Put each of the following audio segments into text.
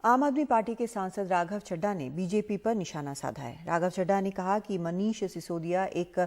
आम आदमी पार्टी के सांसद राघव चड्ढा ने बीजेपी पर निशाना साधा है। राघव चड्ढा ने कहा कि मनीष सिसोदिया एक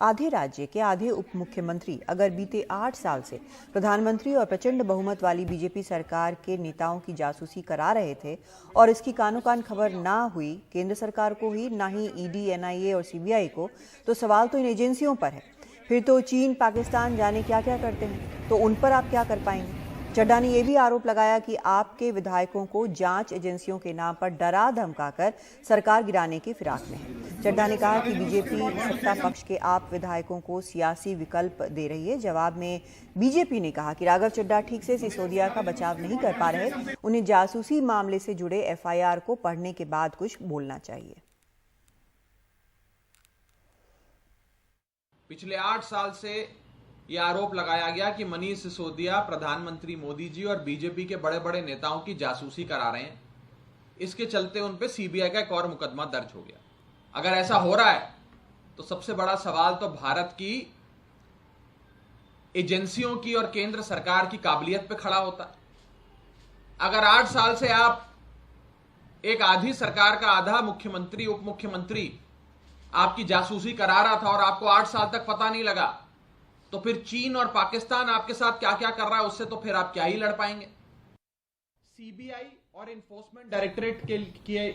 आधे राज्य के आधे उप मुख्यमंत्री अगर बीते 8 साल से प्रधानमंत्री और प्रचंड बहुमत वाली बीजेपी सरकार के नेताओं की जासूसी करा रहे थे और इसकी कानो कान खबर ना हुई केंद्र सरकार को ही, ना ही ईडी, एनआईए और सीबीआई को, तो सवाल तो इन एजेंसियों पर है। फिर तो चीन, पाकिस्तान जाने क्या क्या करते हैं, तो उन पर आप क्या कर पाएंगे। चड्ढा ने यह भी आरोप लगाया कि आपके विधायकों को जांच एजेंसियों के नाम पर डरा धमकाकर सरकार गिराने की फिराक में है। चड्ढा ने कहा कि बीजेपी सत्ता पक्ष के आप विधायकों को सियासी विकल्प दे रही है। जवाब में बीजेपी ने कहा कि राघव चड्ढा ठीक से सिसोदिया का बचाव नहीं कर पा रहे, उन्हें जासूसी मामले से जुड़े एफआईआर को पढ़ने के बाद कुछ बोलना चाहिए। पिछले 8 साल से यह आरोप लगाया गया कि मनीष सिसोदिया प्रधानमंत्री मोदी जी और बीजेपी के बड़े बड़े नेताओं की जासूसी करा रहे हैं। इसके चलते उन पे सीबीआई का एक और मुकदमा दर्ज हो गया। अगर ऐसा हो रहा है तो सबसे बड़ा सवाल तो भारत की एजेंसियों की और केंद्र सरकार की काबिलियत पे खड़ा होता है। अगर 8 साल से आप एक आधी सरकार का आधा मुख्यमंत्री, उप मुख्यमंत्री आपकी जासूसी करा रहा था और आपको 8 साल तक पता नहीं लगा, तो फिर चीन और पाकिस्तान आपके साथ क्या क्या कर रहा है, उससे तो फिर आप क्या ही लड़ पाएंगे। सीबीआई और एनफोर्समेंट डायरेक्टरेट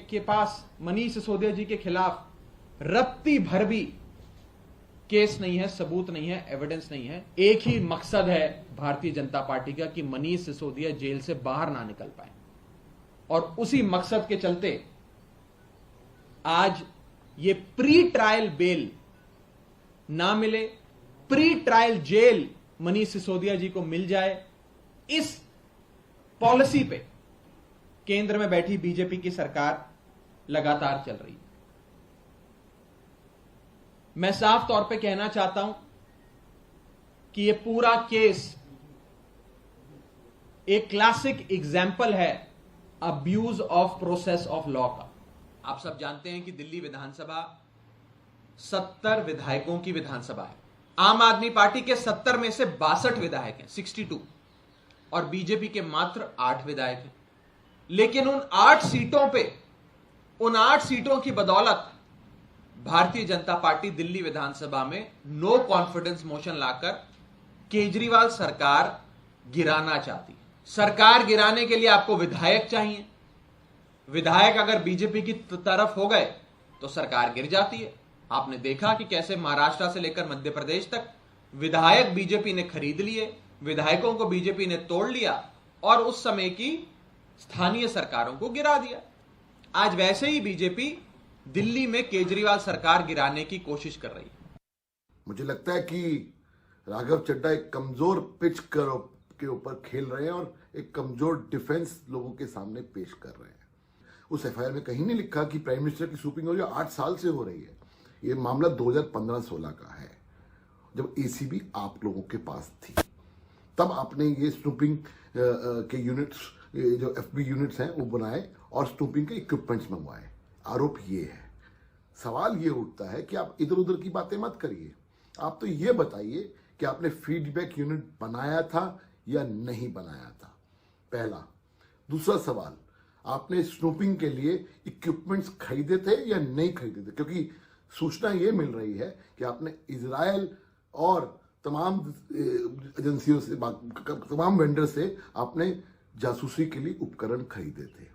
के पास मनीष सिसोदिया जी के खिलाफ रत्ती भर भी केस नहीं है, सबूत नहीं है, एविडेंस नहीं है। एक ही मकसद है भारतीय जनता पार्टी का कि मनीष सिसोदिया जेल से बाहर ना निकल पाए, और उसी मकसद के चलते आज ये प्री ट्रायल बेल ना मिले, pre trial jail Manish Sisodia ji को मिल जाए, इस पॉलिसी पे केंद्र में बैठी बीजेपी की सरकार लगातार चल रही है। मैं साफ तौर पे कहना चाहता हूं कि यह पूरा केस एक क्लासिक एग्जाम्पल है abuse of process of law का। आप सब जानते हैं कि दिल्ली विधानसभा 70 विधायकों की विधानसभा है। आम आदमी पार्टी के 70 में से 62 विधायक हैं, 62, और बीजेपी के मात्र 8 विधायक हैं। लेकिन उन 8 सीटों की बदौलत भारतीय जनता पार्टी दिल्ली विधानसभा में नो कॉन्फिडेंस मोशन लाकर केजरीवाल सरकार गिराना चाहती है। सरकार गिराने के लिए आपको विधायक चाहिए। विधायक अगर बीजेपी की तरफ हो गए तो सरकार गिर जाती है। आपने देखा कि कैसे महाराष्ट्र से लेकर मध्य प्रदेश तक विधायक बीजेपी ने खरीद लिए, विधायकों को बीजेपी ने तोड़ लिया और उस समय की स्थानीय सरकारों को गिरा दिया। आज वैसे ही बीजेपी दिल्ली में केजरीवाल सरकार गिराने की कोशिश कर रही है। मुझे लगता है कि राघव चड्ढा एक कमजोर पिच के ऊपर खेल रहे हैं और एक कमजोर डिफेंस लोगों के सामने पेश कर रहे हैं। उस एफआईआर में कहीं नहीं लिखा कि प्राइम मिनिस्टर की स्नूपिंग हो रही है, 8 साल से हो रही है। ये मामला 2015-16 का है, जब एसीबी आप लोगों के पास थी। तब आपने ये स्नूपिंग के यूनिट्स, जो एफबी यूनिट्स हैं, वो बनाए और स्नूपिंग के इक्विपमेंट्स मंगवाए। आरोप ये है। सवाल ये उठता है कि आप इधर उधर की बातें मत करिए। आप तो ये बताइए कि आपने फीडबैक यूनिट बनाया था या नहीं बनाया था, पहला। दूसरा सवाल, आपने स्नूपिंग के लिए इक्विपमेंट्स खरीदे थे या नहीं खरीदे थे? क्योंकि सूचना ये मिल रही है कि आपने इजराइल और तमाम एजेंसियों से, तमाम वेंडर से आपने जासूसी के लिए उपकरण खरीदे थे।